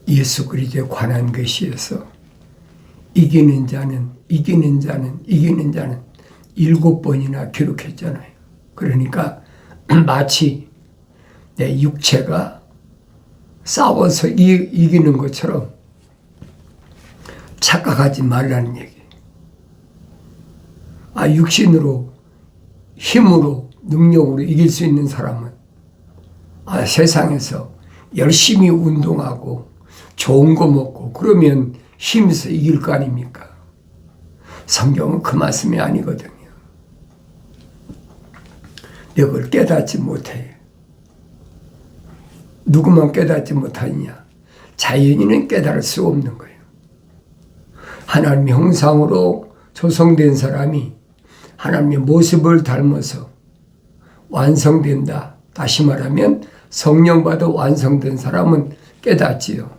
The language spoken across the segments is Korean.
예수 그리스도에 관한 것이어서 이기는 자는 7번이나 기록했잖아요. 그러니까 마치 내 육체가 싸워서 이기는 것처럼 착각하지 말라는 얘기. 육신으로, 힘으로, 능력으로 이길 수 있는 사람은 세상에서 열심히 운동하고 좋은 거 먹고 그러면 힘에서 이길 거 아닙니까? 성경은 그 말씀이 아니거든요. 이걸 깨닫지 못해요. 누구만 깨닫지 못하느냐? 자연인은 깨달을 수 없는 거예요. 하나님의 형상으로 조성된 사람이 하나님의 모습을 닮아서 완성된다. 다시 말하면 성령받아 완성된 사람은 깨닫지요.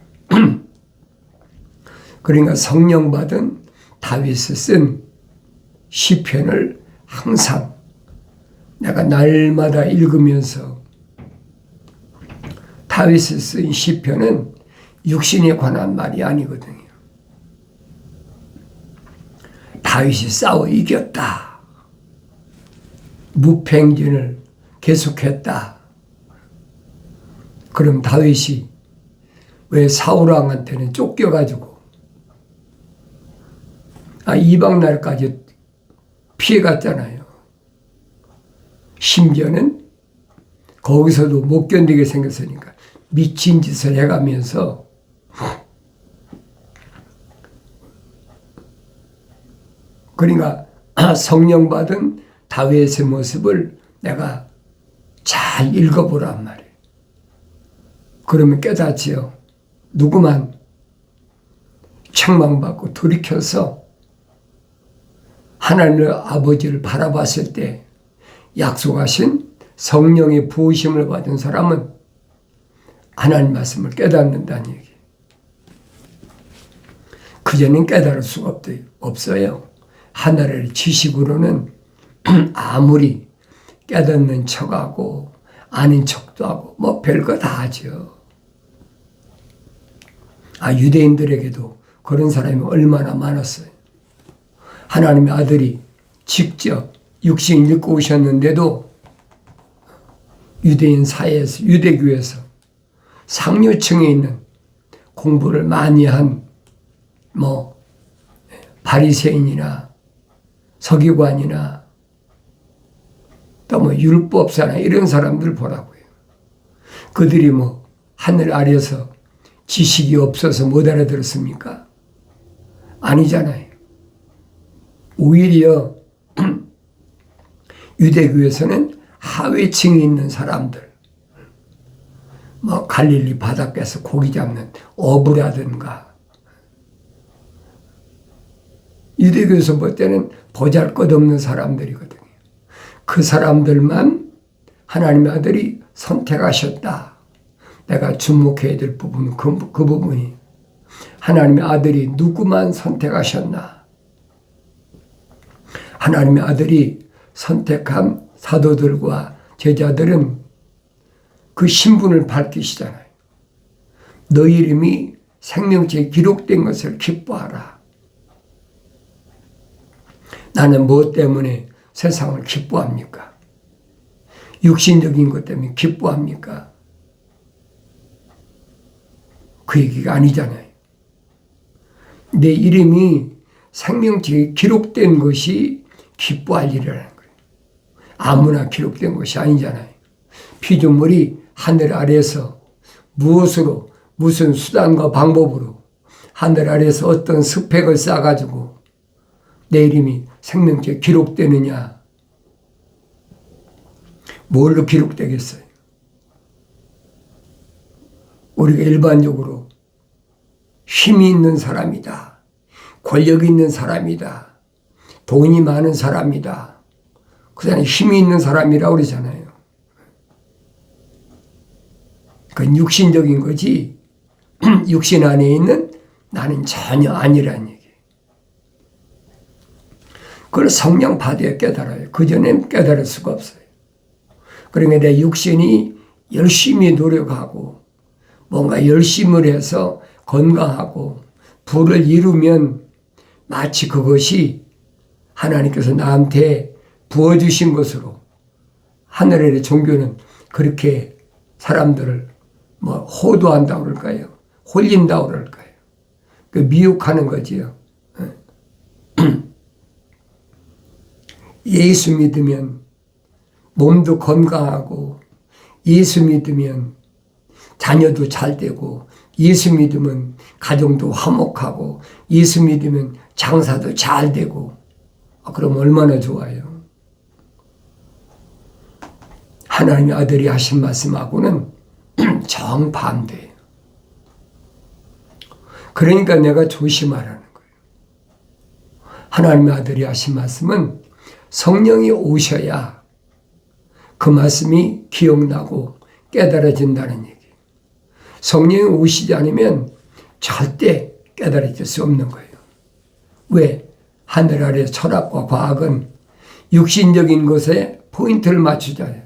그러니까 성령받은 다윗이 쓴 시편을 항상 내가 날마다 읽으면서, 다윗이 쓴 시편은 육신에 관한 말이 아니거든요. 다윗이 싸워 이겼다. 무패행진을 계속했다. 그럼 다윗이 왜 사울왕한테는 쫓겨가지고 이방 나라까지 피해갔잖아요. 심지어는 거기서도 못 견디게 생겼으니까 미친 짓을 해가면서 그러니까 성령 받은 다윗의 모습을 내가 잘 읽어보란 말이에요. 그러면 깨닫지요. 누구만 책망받고 돌이켜서 하나님의 아버지를 바라봤을 때 약속하신 성령의 부으심을 받은 사람은 하나님 말씀을 깨닫는다는 얘기. 그전엔 깨달을 수가 없어요. 하나님의 지식으로는 아무리 깨닫는 척하고 아는 척도 하고 뭐 별거 다 하죠. 유대인들에게도 그런 사람이 얼마나 많았어요. 하나님의 아들이 직접 육신 입고 오셨는데도 유대인 사회에서, 유대교에서 상류층에 있는 공부를 많이 한 바리새인이나 서기관이나 또 율법사나 이런 사람들 보라고요. 그들이 하늘 아래서 지식이 없어서 못 알아들었습니까? 아니잖아요. 오히려 유대교에서는 하위층에 있는 사람들, 갈릴리 바닷가에서 고기 잡는 어부라든가, 유대교에서 볼 때는 보잘것없는 사람들이거든요. 그 사람들만 하나님의 아들이 선택하셨다. 내가 주목해야 될 부분은 그 부분이, 하나님의 아들이 누구만 선택하셨나? 하나님의 아들이 선택한 사도들과 제자들은 그 신분을 밝히시잖아요. 너 이름이 생명책에 기록된 것을 기뻐하라. 나는 무엇 때문에 세상을 기뻐합니까? 육신적인 것 때문에 기뻐합니까? 그 얘기가 아니잖아요. 내 이름이 생명책에 기록된 것이 기뻐할 일이라는 거예요. 아무나 기록된 것이 아니잖아요. 피조물이 하늘 아래에서 무엇으로, 무슨 수단과 방법으로 하늘 아래에서 어떤 스펙을 쌓아가지고 내 이름이 생명책에 기록되느냐? 뭘로 기록되겠어요? 우리가 일반적으로 힘이 있는 사람이다, 권력이 있는 사람이다, 돈이 많은 사람이다, 그 사람이 힘이 있는 사람이라고 그러잖아요. 그건 육신적인 거지 육신 안에 있는 나는 전혀 아니라는 얘기예요. 그걸 성령 받아야 깨달아요. 그전엔 깨달을 수가 없어요. 그러니까 내 육신이 열심히 노력하고 뭔가 열심을 해서 건강하고 부를 이루면 마치 그것이 하나님께서 나한테 부어주신 것으로 하늘의 종교는 그렇게 사람들을 호도한다고 그럴까요? 홀린다고 그럴까요? 그 미혹하는 거지요. 예수 믿으면 몸도 건강하고, 예수 믿으면 자녀도 잘 되고, 예수 믿으면 가정도 화목하고, 예수 믿으면 장사도 잘 되고, 그럼 얼마나 좋아요. 하나님의 아들이 하신 말씀하고는 정반대예요. 그러니까 내가 조심하라는 거예요. 하나님의 아들이 하신 말씀은 성령이 오셔야 그 말씀이 기억나고 깨달아진다는 얘기예요. 성령이 오시지 않으면 절대 깨달아질 수 없는 거예요. 왜? 하늘 아래 철학과 과학은 육신적인 것에 포인트를 맞추잖아요.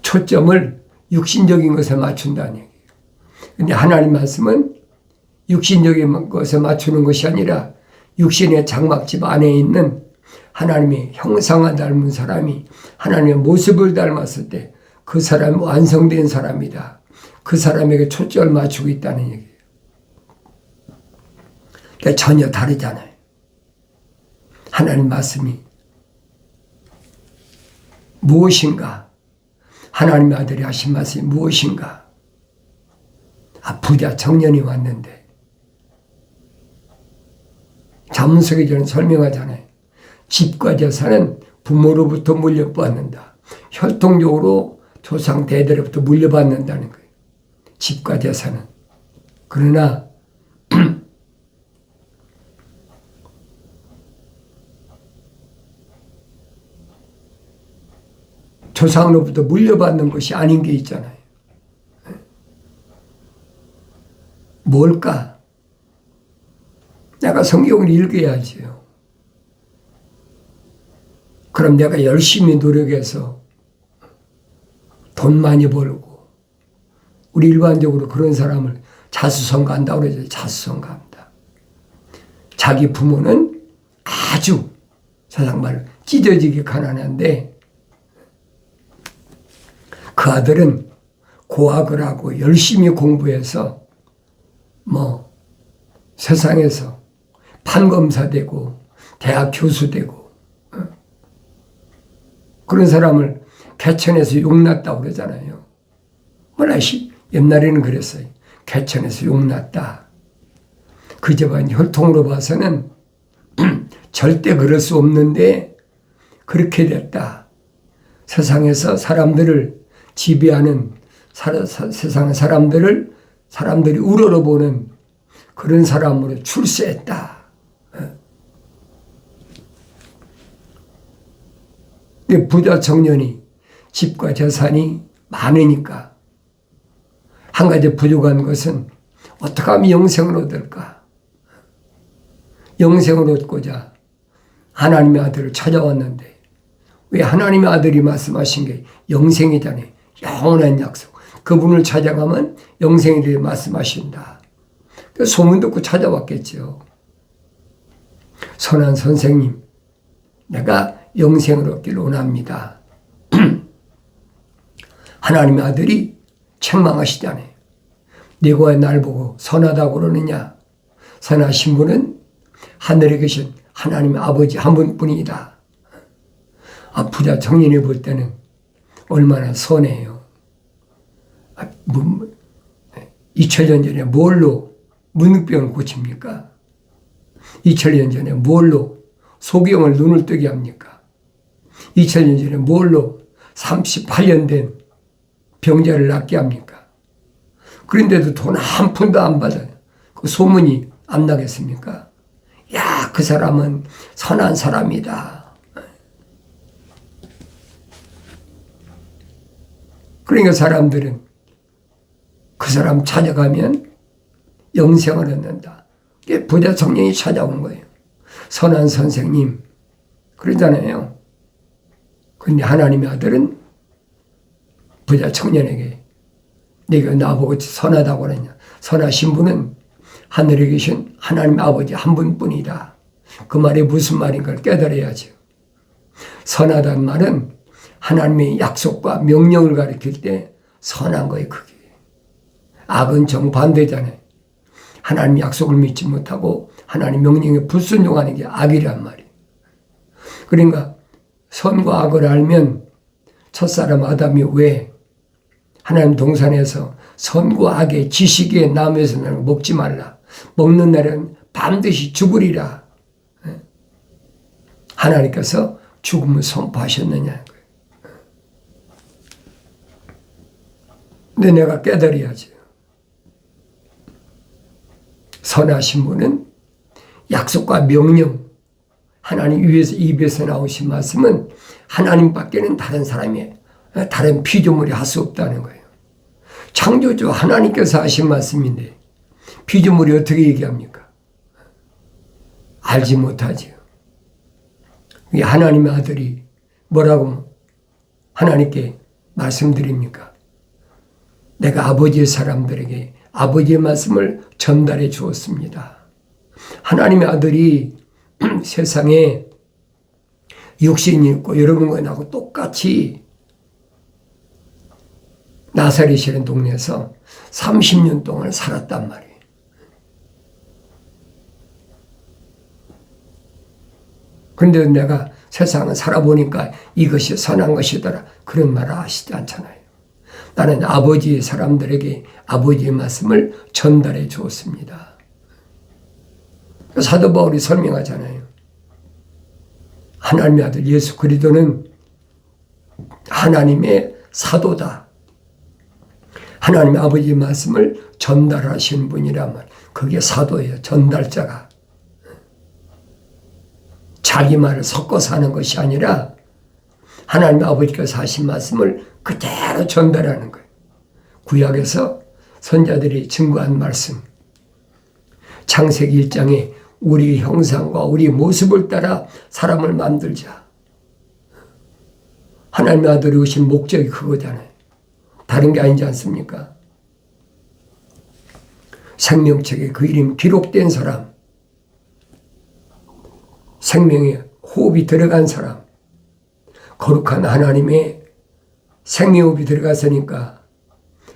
초점을 육신적인 것에 맞춘다는 얘기예요. 근데 하나님 말씀은 육신적인 것에 맞추는 것이 아니라 육신의 장막집 안에 있는 하나님의 형상을 닮은 사람이 하나님의 모습을 닮았을 때 그 사람이 완성된 사람이다. 그 사람에게 초점을 맞추고 있다는 얘기예요. 그러니까 전혀 다르잖아요. 하나님 말씀이 무엇인가? 하나님의 아들이 하신 말씀이 무엇인가? 부자 청년이 왔는데 잠언서기 저는 설명하잖아요. 집과 재산은 부모로부터 물려받는다. 혈통적으로 조상 대대로부터 물려받는다는 거예요. 집과 재산은. 그러나 조상으로부터 물려받는 것이 아닌 게 있잖아요. 뭘까? 내가 성경을 읽어야지요. 그럼 내가 열심히 노력해서 돈 많이 벌고, 우리 일반적으로 그런 사람을 자수성가한다고 그러죠. 자수성가합니다. 자기 부모는 아주 세상 말로 찢어지게 가난한데 그 아들은 고학을 하고 열심히 공부해서 세상에서 판검사 되고 대학 교수 되고 그런 사람을 개천에서 용났다고 그러잖아요. 옛날에는 그랬어요. 개천에서 용났다. 그 집안 혈통으로 봐서는 절대 그럴 수 없는데 그렇게 됐다. 세상에서 사람들을 지배하는 세상의 사람들이 우러러보는 그런 사람으로 출세했다. 부자 청년이 집과 재산이 많으니까 한 가지 부족한 것은 어떻게 하면 영생을 얻을까? 영생을 얻고자 하나님의 아들을 찾아왔는데 왜 하나님의 아들이 말씀하신 게 영생이잖아요. 영원한 약속. 그분을 찾아가면 영생에 대해 말씀하신다. 소문 듣고 찾아왔겠죠. 선한 선생님, 내가 영생을 얻기를 원합니다. 하나님의 아들이 책망하시잖아요. 네가 왜 날 보고 선하다고 그러느냐? 선하신 분은 하늘에 계신 하나님의 아버지 한 분뿐이다. 부자 청년이 볼 때는 얼마나 선해요. 2000년 전에 뭘로 문득병을 고칩니까? 2000년 전에 뭘로 소경을 눈을 뜨게 합니까? 2000년 전에 뭘로 38년 된 병자를 낫게 합니까? 그런데도 돈 한 푼도 안 받아요. 그 소문이 안 나겠습니까? 야, 그 사람은 선한 사람이다. 그러니까 사람들은 그 사람 찾아가면 영생을 얻는다. 이게 부자 청년이 찾아온 거예요. 선한 선생님 그러잖아요. 그런데 하나님의 아들은 부자 청년에게 네가 나보고 선하다고 그러냐? 선하신 분은 하늘에 계신 하나님 아버지 한 분뿐이다. 그 말이 무슨 말인가를 깨달아야죠. 선하다는 말은 하나님의 약속과 명령을 가리킬 때 선한 거예요, 그게. 악은 정반대잖아요. 하나님 약속을 믿지 못하고 하나님 명령에 불순종하는 게 악이란 말이에요. 그러니까 선과 악을 알면 첫사람 아담이 왜 하나님 동산에서 선과 악의 지식의 나무에서 나는 거 먹지 말라. 먹는 날은 반드시 죽으리라. 하나님께서 죽음을 선포하셨느냐는 거예요. 근데 내가 깨달아야지. 선하신 분은 약속과 명령, 하나님 위에서 입에서 나오신 말씀은 하나님밖에는 다른 사람이, 다른 피조물이 할 수 없다는 거예요. 창조주 하나님께서 하신 말씀인데 피조물이 어떻게 얘기합니까? 알지 못하지요. 하나님의 아들이 뭐라고 하나님께 말씀드립니까? 내가 아버지의 사람들에게 아버지의 말씀을 전달해 주었습니다. 하나님의 아들이 세상에 육신이 있고 여러분과 나하고 똑같이 나사렛이라는 동네에서 30년 동안 살았단 말이에요. 그런데 내가 세상을 살아보니까 이것이 선한 것이더라. 그런 말을 하시지 않잖아요. 나는 아버지의 사람들에게 아버지의 말씀을 전달해 주었습니다. 사도 바울이 설명하잖아요. 하나님의 아들 예수 그리스도는 하나님의 사도다. 하나님의 아버지의 말씀을 전달하시는 분이란 말. 그게 사도예요. 전달자가. 자기 말을 섞어서 하는 것이 아니라 하나님의 아버지께서 하신 말씀을 그대로 전달하는 거예요. 구약에서 선자들이 증거한 말씀. 창세기 1장에 우리 형상과 우리 모습을 따라 사람을 만들자. 하나님의 아들이 오신 목적이 그거잖아요. 다른 게 아니지 않습니까? 생명책에 그 이름 기록된 사람, 생명에 호흡이 들어간 사람, 거룩한 하나님의 생명호흡이 들어갔으니까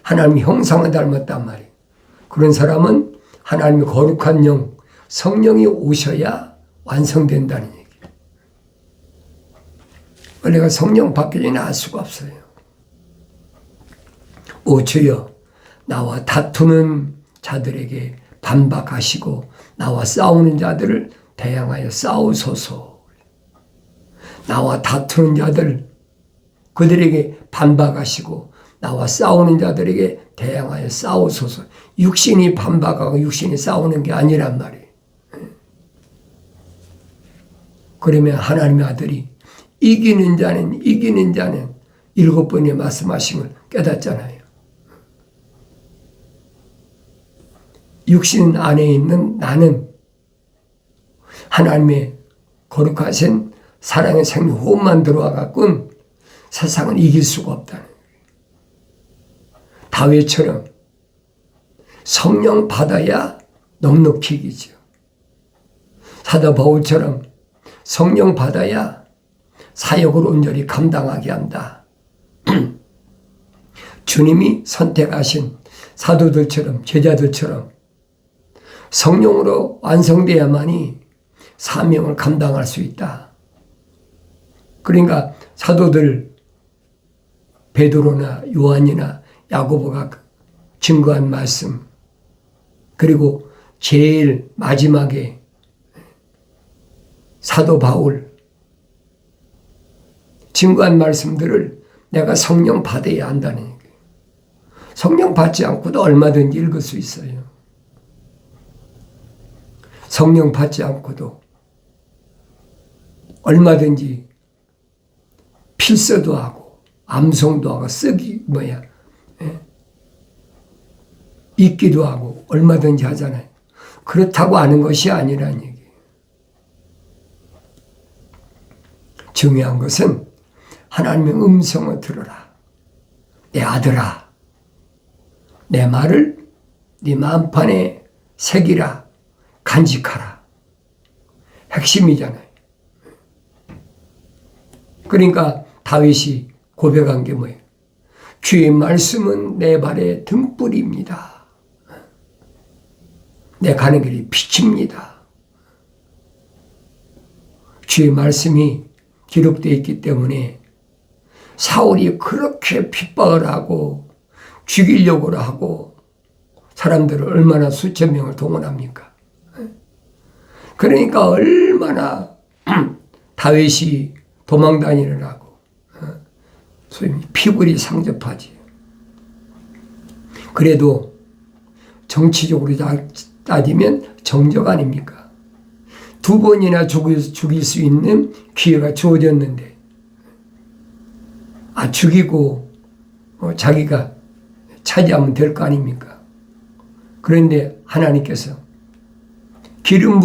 하나님의 형상을 닮았단 말이에요. 그런 사람은 하나님의 거룩한 영, 성령이 오셔야 완성된다는 얘기예요. 원래가 성령 밖에는 알 수가 없어요. 오 주여, 나와 다투는 자들에게 반박하시고 나와 싸우는 자들을 대항하여 싸우소서. 나와 다투는 자들, 그들에게 반박하시고 나와 싸우는 자들에게 대항하여 싸우소서. 육신이 반박하고 육신이 싸우는 게 아니란 말이에요. 그러면 하나님의 아들이 이기는 자는 7번에 말씀하신 걸 깨닫잖아요. 육신 안에 있는 나는 하나님의 거룩하신 사랑의 생명 호흡만 들어와 갖고는 세상은 이길 수가 없다는 거예요. 다윗처럼 성령 받아야 넉넉히 이기죠. 사도 바울처럼 성령 받아야 사역을 온전히 감당하게 한다. 주님이 선택하신 사도들처럼 제자들처럼 성령으로 완성돼야만이 사명을 감당할 수 있다. 그러니까 사도들 베드로나 요한이나 야고보가 증거한 말씀, 그리고 제일 마지막에 사도 바울 증거한 말씀들을 내가 성령 받아야 한다는 얘기예요. 성령 받지 않고도 얼마든지 읽을 수 있어요. 성령 받지 않고도 얼마든지 필서도 하고 암송도 하고 읽기도 하고 얼마든지 하잖아요. 그렇다고 아는 것이 아니라는 얘기예요. 중요한 것은 하나님의 음성을 들어라. 내 아들아, 내 말을 네 만판에 새기라, 간직하라. 핵심이잖아요. 그러니까 다윗이 고백한 게 뭐예요? 주의 말씀은 내 발의 등불입니다. 내 가는 길이 빛입니다. 주의 말씀이 기록되어 있기 때문에 사울이 그렇게 핍박을 하고 죽이려고 하고 사람들을 얼마나 수천 명을 동원합니까? 그러니까 얼마나 다윗이 도망다니느라고 소위 피골이 상접하지. 그래도 정치적으로 따지면 정적 아닙니까? 2번이나 죽일 수 있는 기회가 주어졌는데 죽이고 자기가 차지하면 될 거 아닙니까? 그런데 하나님께서 기름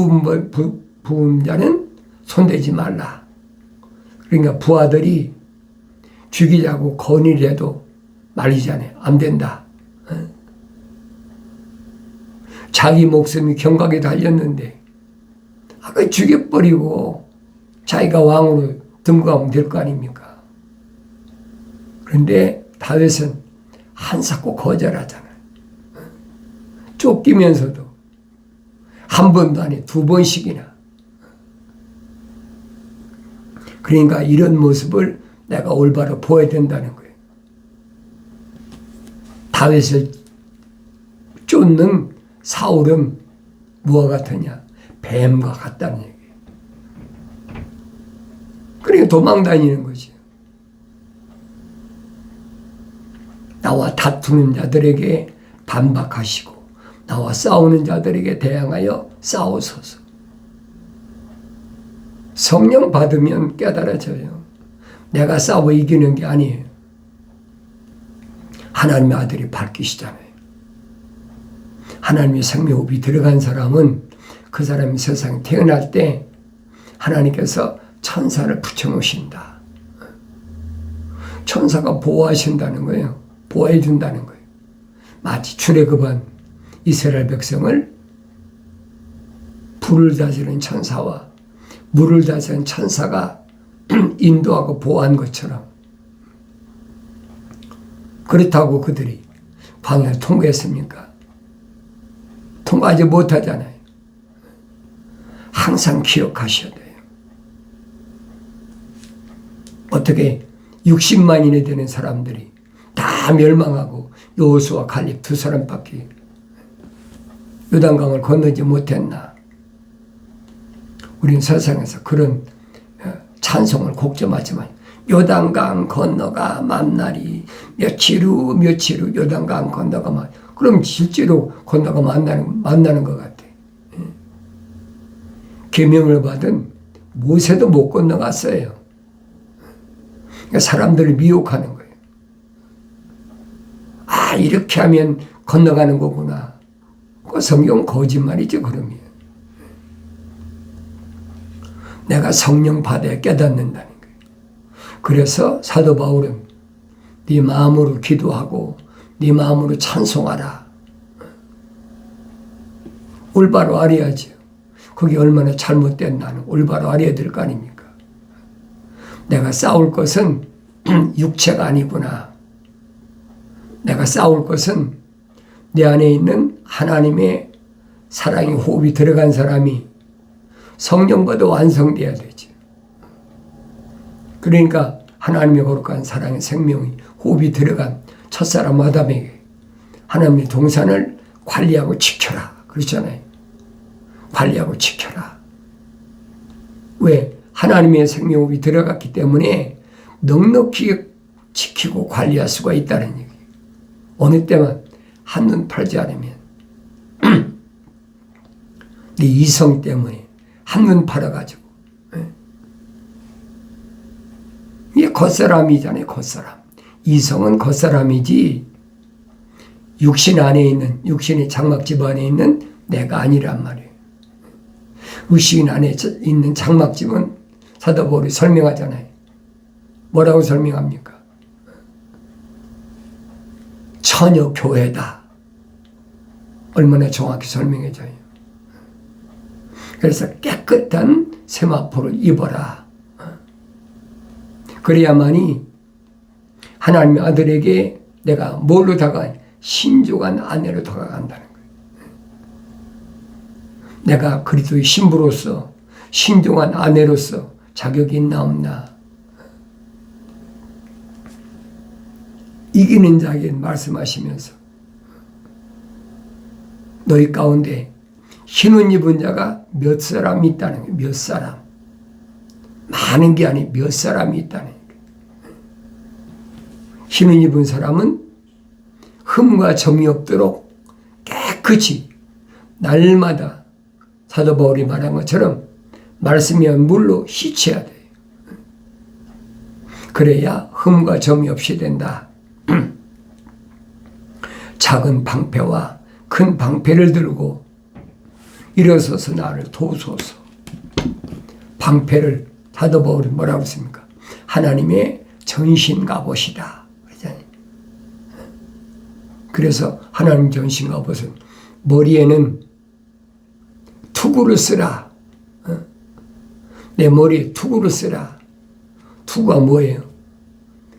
부은 자는 손대지 말라. 그러니까 부하들이 죽이자고 건의를 해도 말리잖아요. 안 된다. 자기 목숨이 경각에 달렸는데 죽여버리고 자기가 왕으로 등극하면 될 거 아닙니까? 그런데 다윗은 한사코 거절하잖아요. 쫓기면서도 한 번도 아니 2번씩이나. 그러니까 이런 모습을 내가 올바로 보여야 된다는 거예요. 다윗을 쫓는 사울은 무엇과 같으냐? 뱀과 같다는 얘기예요. 그러니까 도망다니는 거지. 나와 다투는 자들에게 반박하시고 나와 싸우는 자들에게 대항하여 싸우소서. 성령 받으면 깨달아져요. 내가 싸워 이기는 게 아니에요. 하나님의 아들이 밝히시잖아요. 하나님의 생명호흡이 들어간 사람은 그 사람이 세상에 태어날 때 하나님께서 천사를 붙여놓으신다. 천사가 보호하신다는 거예요. 보호해 준다는 거예요. 마치 출애굽한 이스라엘 백성을 불을 다스리는 천사와 물을 다스리는 천사가 인도하고 보호한 것처럼 그렇다고 그들이 광야를 통과했습니까? 통과하지 못하잖아요. 항상 기억하셔야 돼요. 어떻게 60만인이 되는 사람들이 다 멸망하고 여호수아 갈렙 2사람밖에 요단강을 건너지 못했나? 우리는 세상에서 그런 찬송을 곡점하지만 요단강 건너가 만나리 며칠 후 요단강 건너가 그럼 실제로 건너가 만나는 것 같아. 계명을 받은 모세도 못 건너갔어요. 그러니까 사람들을 미혹하는 거예요. 이렇게 하면 건너가는 거구나. 그 성경 거짓말이죠, 그러면. 내가 성령 받아야 깨닫는다는 거예요. 그래서 사도 바울은 네 마음으로 기도하고 네 마음으로 찬송하라. 올바로 알아야죠. 그게 얼마나 잘못된 나는 올바로 알아야 될 거 아닙니까? 내가 싸울 것은 육체가 아니구나. 내가 싸울 것은 내 안에 있는 하나님의 사랑의 호흡이 들어간 사람이 성령과도 완성돼야 되죠. 그러니까 하나님의 거룩한 사랑의 생명이 호흡이 들어간 첫사람 아담에게 하나님의 동산을 관리하고 지켜라. 그렇잖아요. 관리하고 지켜라. 왜? 하나님의 생명호흡이 들어갔기 때문에 넉넉히 지키고 관리할 수가 있다는 얘기예요. 어느 때만 한눈 팔지 않으면 네 이성 때문에 한눈 팔아가지고 이게 겉사람이잖아요. 겉사람. 이성은 겉사람이지 육신 안에 있는 육신의 장막집 안에 있는 내가 아니란 말이에요. 의식 안에 있는 장막집은 사도 바울이 설명하잖아요. 뭐라고 설명합니까? 처녀 교회다. 얼마나 정확히 설명해줘요. 그래서 깨끗한 세마포를 입어라. 그래야만이 하나님의 아들에게 내가 뭘로 다가 신족한 아내로 다가간다는 거예요. 내가 그리스도의 신부로서 신종한 아내로서 자격이 있나 없나. 이기는 자에게 말씀하시면서 너희 가운데 흰옷 입은 자가 몇 사람 있다는 거예요. 몇 사람. 많은 게 아니 몇 사람이 있다는 거예요. 흰옷 입은 사람은 흠과 점이 없도록 깨끗이 날마다 사도 바울이 말한 것처럼 말씀이한 물로 씻어야 돼요. 그래야 흠과 점이 없이 된다. 작은 방패와 큰 방패를 들고 일어서서 나를 도우소서. 방패를 사도 바울이 뭐라고 했습니까? 하나님의 전신 갑옷이다. 그래서 하나님 전신 갑옷은 머리에는 투구를 쓰라. 내 머리에 투구를 쓰라. 투구가 뭐예요?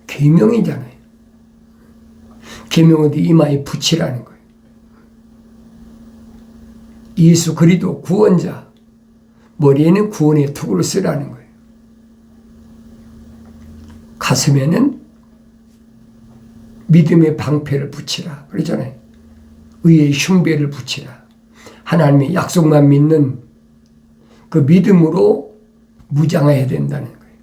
계명이잖아요. 계명은 이마에 붙이라는 거예요. 예수 그리스도 구원자, 머리에는 구원의 투구를 쓰라는 거예요. 가슴에는 믿음의 방패를 붙이라. 그러잖아요. 의의 흉배를 붙이라. 하나님의 약속만 믿는 그 믿음으로 무장해야 된다는 거예요.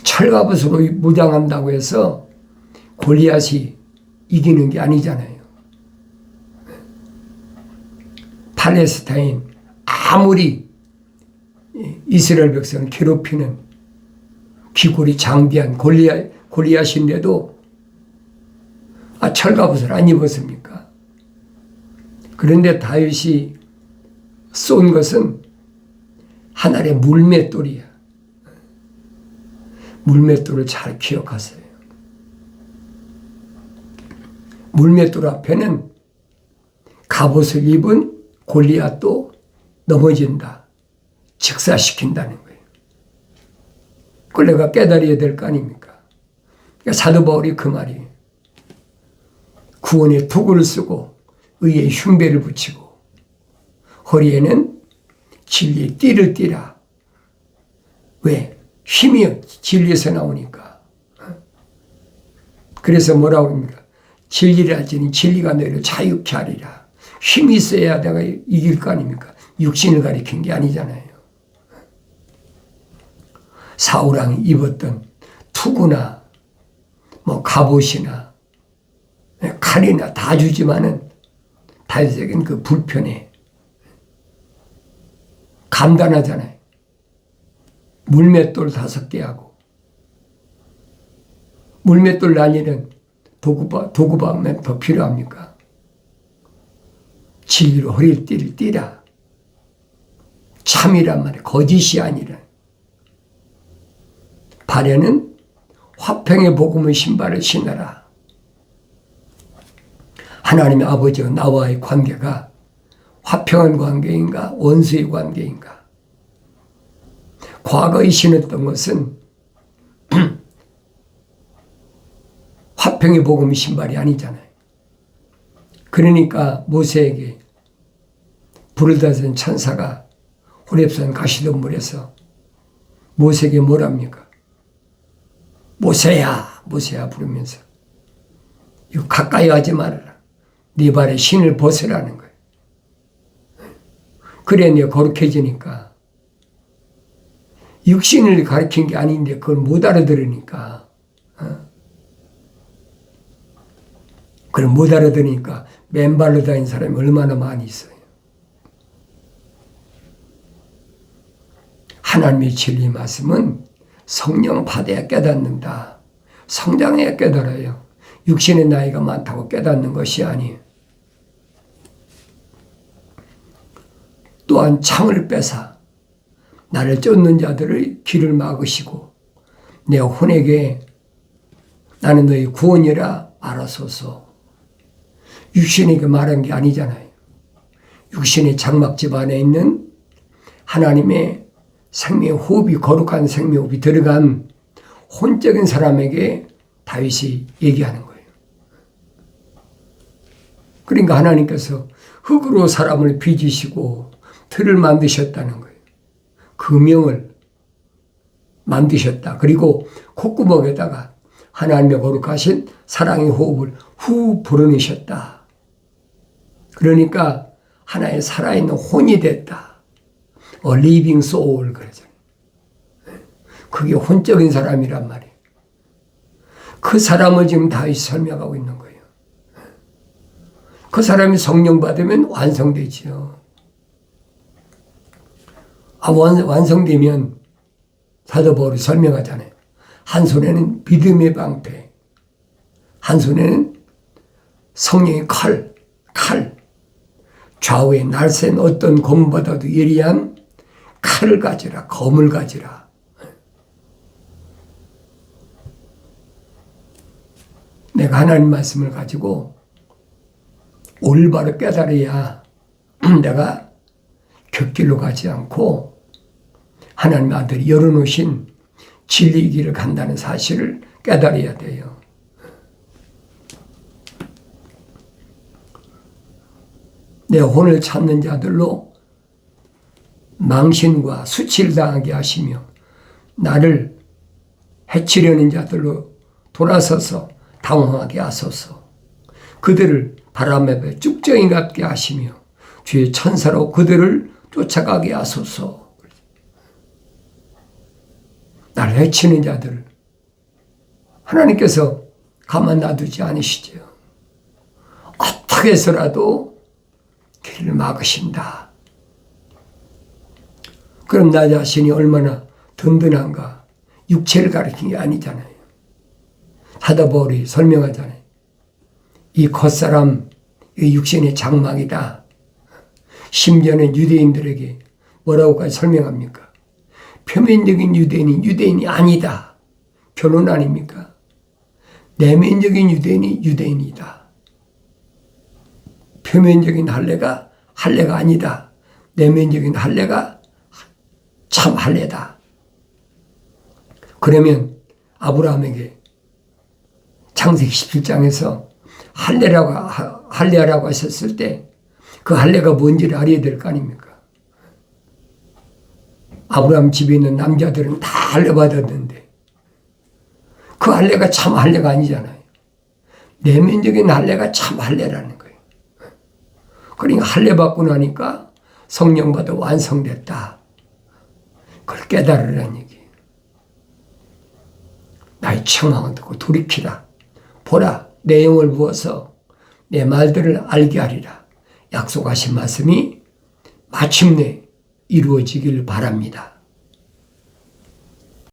철갑옷으로 무장한다고 해서 골리앗이 이기는 게 아니잖아요. 팔레스타인 아무리 이스라엘 백성을 괴롭히는 귀골이 장비한 골리앗인데도 철갑옷을 안 입었습니까? 그런데 다윗이 쏜 것은 하늘의 물맷돌이야. 물맷돌을 잘 기억하세요. 물맷돌 앞에는 갑옷을 입은 골리앗도 넘어진다. 직사시킨다는 거예요. 그걸 내가 깨달아야 될 거 아닙니까? 그러니까 사도 바울이 그 말이에요. 구원의 도구를 쓰고 의의 흉배를 붙이고 허리에는 진리의 띠를 띠라. 왜? 힘이 진리에서 나오니까. 그래서 뭐라고 합니까? 진리를 할지니 진리가 너희를 자유케 하리라. 힘이 있어야 내가 이길 거 아닙니까? 육신을 가리킨 게 아니잖아요. 사울왕이 입었던 투구나 뭐 갑옷이나 칼이나 다 주지만은 다윗에게는 그 불편해. 간단하잖아요. 물맷돌 5개하고 물맷돌 난이는 도구방면 더 필요합니까? 진리로 허리띠를 띠라. 참이란 말이야. 거짓이 아니라. 발에는 화평의 복음의 신발을 신어라. 하나님의 아버지와 나와의 관계가 화평한 관계인가 원수의 관계인가. 과거에 신었던 것은 화평의 복음의 신발이 아니잖아요. 그러니까 모세에게 불을 다스린 천사가 호렙산 가시덤불에서 모세에게 뭐랍니까? 모세야 모세야 부르면서 이거 가까이 하지 말아라. 네 발에 신을 벗으라는 거예요. 그래 내가 거룩해지니까. 육신을 가르친 게 아닌데 그걸 못 알아들으니까. 그걸 못 알아들으니까 맨발로 다니는 사람이 얼마나 많이 있어요. 하나님의 진리 말씀은 성령 받아야 깨닫는다. 성장해야 깨달아요. 육신의 나이가 많다고 깨닫는 것이 아니에요. 또한 창을 빼사 나를 쫓는 자들의 길을 막으시고 내 혼에게 나는 너희 구원이라 알아소서. 육신에게 말한 게 아니잖아요. 육신의 장막집 안에 있는 하나님의 생명의 호흡이, 거룩한 생명의 호흡이 들어간 혼적인 사람에게 다윗이 얘기하는 거예요. 그러니까 하나님께서 흙으로 사람을 빚으시고 틀을 만드셨다는 거예요. 금형을 만드셨다. 그리고 콧구멍에다가 하나님의 거룩하신 사랑의 호흡을 후 불어넣으셨다. 그러니까 하나의 살아있는 혼이 됐다. living soul 그러잖아요. 그게 혼적인 사람이란 말이에요. 그 사람을 지금 다윗이 설명하고 있는 거예요. 그 사람이 성령 받으면 완성되지요. 완성되면 사도 바울이 설명하잖아요. 한 손에는 믿음의 방패, 한 손에는 성령의 칼, 좌우에 날쌘 어떤 검보다도 예리한 칼을 가지라, 검을 가지라. 내가 하나님 말씀을 가지고 올바로 깨달아야 내가 곁길로 가지 않고 하나님의 아들이 열어놓으신 진리의 길을 간다는 사실을 깨달아야 돼요. 내 혼을 찾는 자들로 망신과 수치를 당하게 하시며 나를 해치려는 자들로 돌아서서 당황하게 하소서. 그들을 바람에 배 쭉정이 같게 하시며 주의 천사로 그들을 쫓아가게 하소서. 나를 해치는 자들을 하나님께서 가만 놔두지 않으시죠. 어떻게 해서라도 길을 막으신다. 그럼 나 자신이 얼마나 든든한가. 육체를 가리킨 게 아니잖아요. 사도 바울이 설명하잖아요. 이 겉사람, 이 육신의 장막이다. 심지어는 유대인들에게 뭐라고까지 설명합니까? 표면적인 유대인이 유대인이 아니다. 결론 아닙니까? 내면적인 유대인이 유대인이다. 표면적인 할례가 할례가 아니다. 내면적인 할례가 참 할례다. 그러면 아브라함에게 창세기 17장에서 할례라고 하셨을 때 그 할례가 뭔지를 알아야 될 거 아닙니까? 아브라함 집에 있는 남자들은 다 할례 받았는데 그 할례가 참 할례가 아니잖아요. 내면적인 할례가 참 할례라는 거예요. 그러니까 할례 받고 나니까 성령 받아 완성됐다. 그걸 깨달으라는 얘기예요. 나의 청망을 듣고 돌이키라. 보라, 내 영을 부어서 내 말들을 알게 하리라. 약속하신 말씀이 마침내 이루어지길 바랍니다.